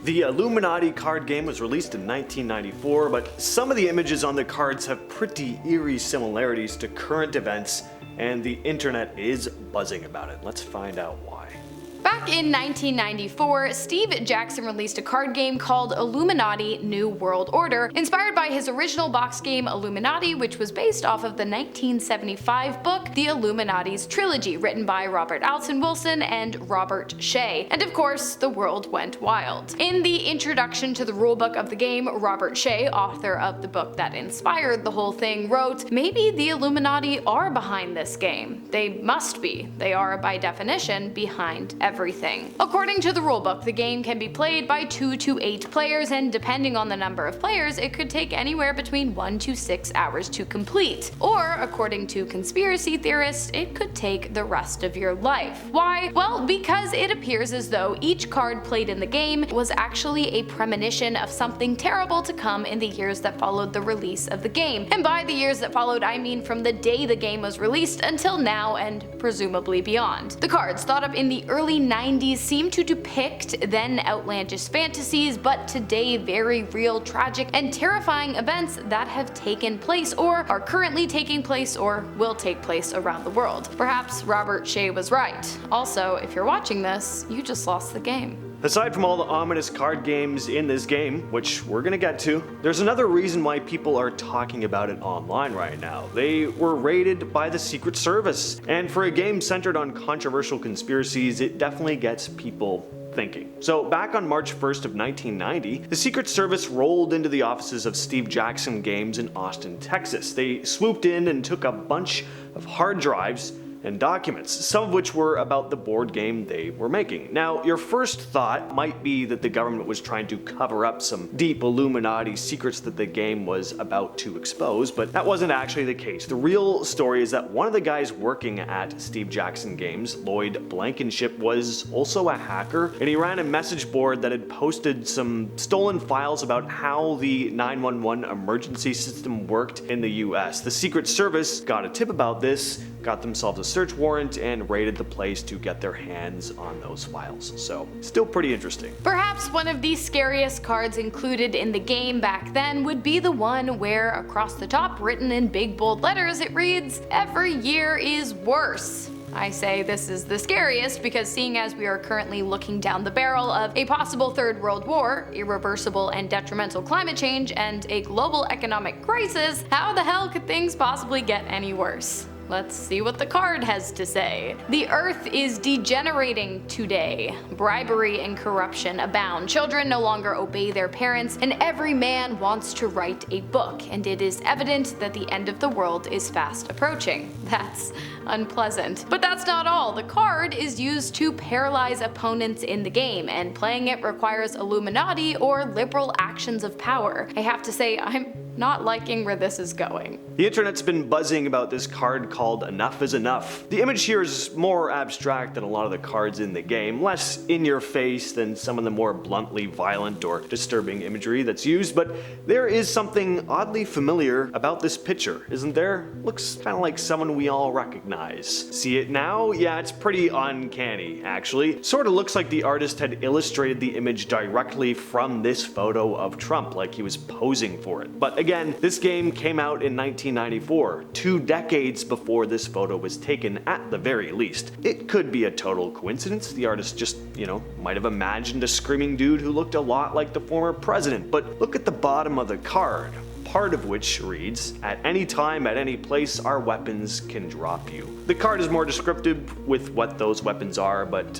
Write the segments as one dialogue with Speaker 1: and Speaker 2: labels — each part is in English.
Speaker 1: The Illuminati card game was released in 1994, but some of the images on the cards have pretty eerie similarities to current events, and the internet is buzzing about it. Let's find out why.
Speaker 2: Back in 1994, Steve Jackson released a card game called Illuminati New World Order, inspired by his original box game Illuminati, which was based off of the 1975 book The Illuminati's Trilogy, written by Robert Alton Wilson and Robert Shea. And of course, the world went wild. In the introduction to the rulebook of the game, Robert Shea, author of the book that inspired the whole thing, wrote, "Maybe the Illuminati are behind this game. They must be. They are, by definition, behind everything." According to the rulebook, the game can be played by 2 to 8 players, and depending on the number of players, it could take anywhere between 1 to 6 hours to complete. Or, according to conspiracy theorists, it could take the rest of your life. Why? Well, because it appears as though each card played in the game was actually a premonition of something terrible to come in the years that followed the release of the game. And by the years that followed, I mean from the day the game was released until now and presumably beyond. The cards, thought up in the early 90s, seem to depict then outlandish fantasies, but today very real, tragic, and terrifying events that have taken place, or are currently taking place, or will take place around the world. Perhaps Robert Shea was right. Also, if you're watching this, you just lost the game.
Speaker 1: Aside from all the ominous card games in this game, which we're gonna get to, there's another reason why people are talking about it online right now. They were raided by the Secret Service, and for a game centered on controversial conspiracies, it definitely gets people thinking. So back on March 1st of 1990, the Secret Service rolled into the offices of Steve Jackson Games in Austin, Texas. They swooped in and took a bunch of hard drives and documents, some of which were about the board game they were making. Now, your first thought might be that the government was trying to cover up some deep Illuminati secrets that the game was about to expose, but that wasn't actually the case. The real story is that one of the guys working at Steve Jackson Games, Lloyd Blankenship, was also a hacker, and he ran a message board that had posted some stolen files about how the 911 emergency system worked in the US. The Secret Service got a tip about this, got themselves a search warrant, and raided the place to get their hands on those files. So, still pretty interesting.
Speaker 2: Perhaps one of the scariest cards included in the game back then would be the one where, across the top, written in big bold letters, it reads, "Every year is worse." I say this is the scariest because, seeing as we are currently looking down the barrel of a possible third world war, irreversible and detrimental climate change, and a global economic crisis, how the hell could things possibly get any worse? Let's see what the card has to say. "The earth is degenerating today. Bribery and corruption abound. Children no longer obey their parents, and every man wants to write a book, and it is evident that the end of the world is fast approaching." That's unpleasant. But that's not all. The card is used to paralyze opponents in the game, and playing it requires Illuminati or liberal actions of power. I have to say, I'm not liking where this is going.
Speaker 1: The internet's been buzzing about this card called Enough is Enough. The image here is more abstract than a lot of the cards in the game, less in your face than some of the more bluntly violent or disturbing imagery that's used, but there is something oddly familiar about this picture, isn't there? Looks kinda like someone we all recognize. See it now? Yeah, it's pretty uncanny, actually. Sorta looks like the artist had illustrated the image directly from this photo of Trump, like he was posing for it. But again, this game came out in 1994, 2 decades before this photo was taken at the very least. It could be a total coincidence. The artist just, might have imagined a screaming dude who looked a lot like the former president. But look at the bottom of the card, part of which reads, "At any time, at any place, our weapons can drop you." The card is more descriptive with what those weapons are, but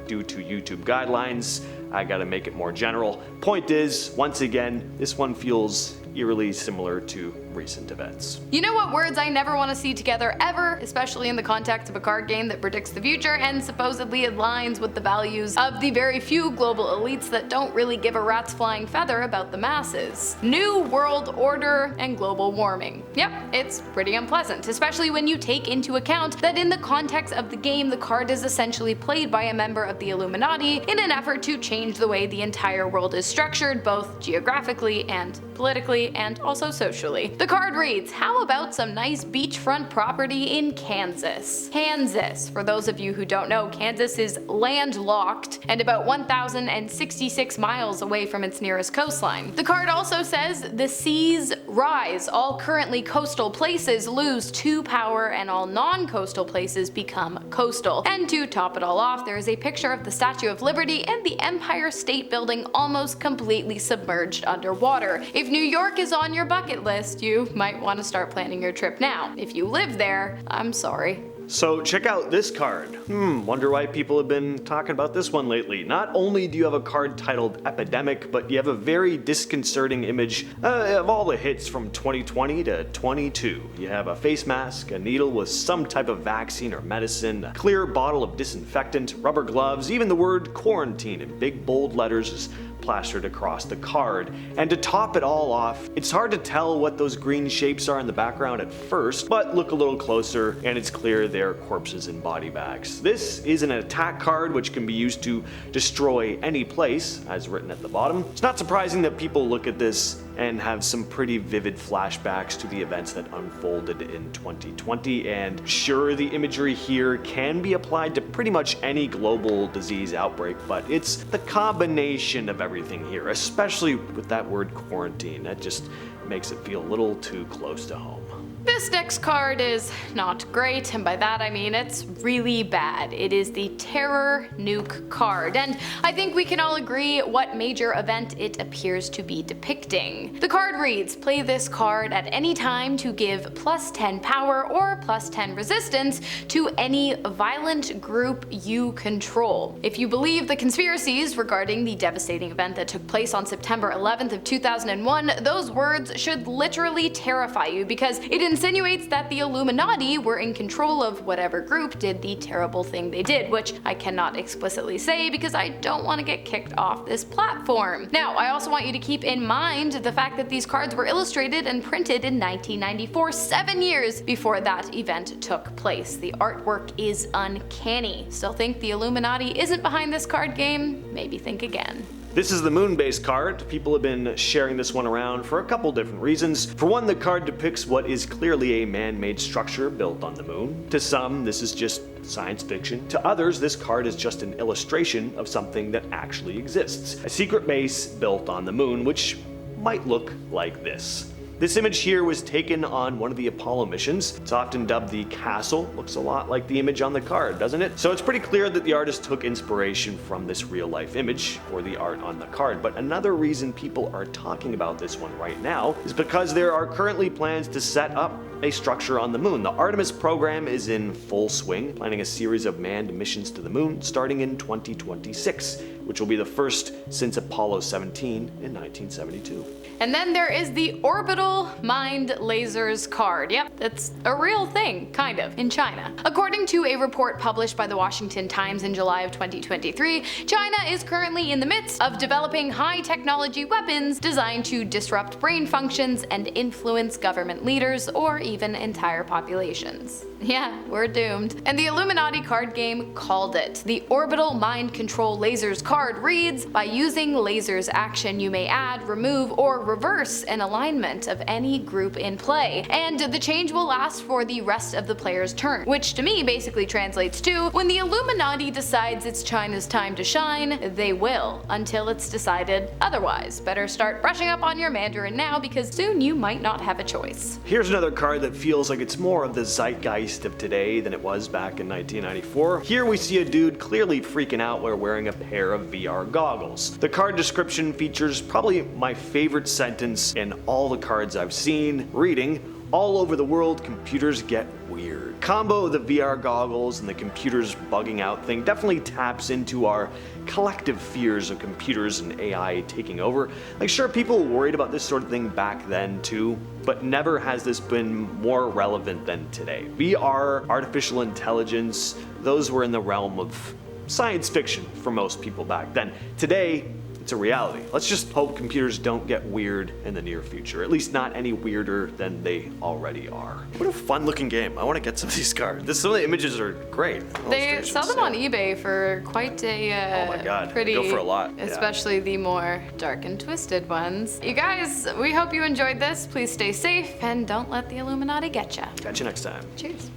Speaker 1: due to YouTube guidelines, I gotta make it more general. Point is, once again, this one feels eerily similar to recent events.
Speaker 2: You know what words I never want to see together ever, especially in the context of a card game that predicts the future and supposedly aligns with the values of the very few global elites that don't really give a rat's flying feather about the masses. New World Order and global warming. Yep, it's pretty unpleasant, especially when you take into account that in the context of the game, the card is essentially played by a member of the Illuminati in an effort to change the way the entire world is structured, both geographically and politically, physically and also socially. The card reads, how about some nice beachfront property in Kansas? Kansas. For those of you who don't know, Kansas is landlocked and about 1,066 miles away from its nearest coastline. The card also says, the seas rise. All currently coastal places lose 2 power and all non-coastal places become coastal. And to top it all off, there is a picture of the Statue of Liberty and the Empire State Building almost completely submerged underwater. If New York is on your bucket list, you might want to start planning your trip now. If you live there, I'm sorry.
Speaker 1: So check out this card. Wonder why people have been talking about this one lately. Not only do you have a card titled Epidemic, but you have a very disconcerting image of all the hits from 2020 to 22. You have a face mask, a needle with some type of vaccine or medicine, a clear bottle of disinfectant, rubber gloves, even the word quarantine in big bold letters is plastered across the card. And to top it all off, it's hard to tell what those green shapes are in the background at first, but look a little closer and it's clear they're corpses in body bags. This is an attack card which can be used to destroy any place, as written at the bottom. It's not surprising that people look at this and have some pretty vivid flashbacks to the events that unfolded in 2020, and sure, the imagery here can be applied to pretty much any global disease outbreak, but it's the combination of everything here, especially with that word quarantine, that just makes it feel a little too close to home.
Speaker 2: This next card is not great, and by that I mean it's really bad. It is the Terror Nuke card, and I think we can all agree what major event it appears to be depicting. The card reads, play this card at any time to give +10 power or +10 resistance to any violent group you control. If you believe the conspiracies regarding the devastating event that took place on September 11th of 2001, those words should literally terrify you, because it insinuates that the Illuminati were in control of whatever group did the terrible thing they did, which I cannot explicitly say because I don't want to get kicked off this platform. Now, I also want you to keep in mind the fact that these cards were illustrated and printed in 1994, 7 years before that event took place. The artwork is uncanny. Still think the Illuminati isn't behind this card game? Maybe think again.
Speaker 1: This is the moon-based card. People have been sharing this one around for a couple different reasons. For one, the card depicts what is clearly a man-made structure built on the moon. To some, this is just science fiction. To others, this card is just an illustration of something that actually exists. A secret base built on the moon, which might look like this. This image here was taken on one of the Apollo missions. It's often dubbed the castle. Looks a lot like the image on the card, doesn't it? So it's pretty clear that the artist took inspiration from this real-life image for the art on the card. But another reason people are talking about this one right now is because there are currently plans to set up a structure on the moon. The Artemis program is in full swing, planning a series of manned missions to the moon starting in 2026, which will be the first since Apollo 17 in 1972.
Speaker 2: And then there is the Orbital Mind Lasers card. Yep, it's a real thing, kind of, in China. According to a report published by the Washington Times in July of 2023, China is currently in the midst of developing high-technology weapons designed to disrupt brain functions and influence government leaders or even entire populations. Yeah, we're doomed. And the Illuminati card game called it. The Orbital Mind Control Lasers card reads, by using lasers action you may add, remove, or reverse an alignment of any group in play, and the change will last for the rest of the player's turn, which to me basically translates to, when the Illuminati decides it's China's time to shine, they will, until it's decided otherwise. Better start brushing up on your Mandarin now, because soon you might not have a choice.
Speaker 1: Here's another card that feels like it's more of the zeitgeist of today than it was back in 1994. Here we see a dude clearly freaking out while wearing a pair of VR goggles. The card description features probably my favorite sentence in all the cards I've seen, reading, all over the world computers get weird. Combo of the VR goggles and the computers bugging out thing definitely taps into our collective fears of computers and AI taking over. Like, sure, people worried about this sort of thing back then too, but never has this been more relevant than today. VR, artificial intelligence, those were in the realm of science fiction for most people back then. Today, it's a reality. Let's just hope computers don't get weird in the near future, at least not any weirder than they already are. What a fun looking game. I want to get some of these cards. Some of the images are great.
Speaker 2: They sell them on eBay for quite a
Speaker 1: oh my God.
Speaker 2: pretty,
Speaker 1: Go for a lot.
Speaker 2: especially the more dark and twisted ones. You guys, we hope you enjoyed this. Please stay safe and don't let the Illuminati get ya.
Speaker 1: Catch you next time.
Speaker 2: Cheers.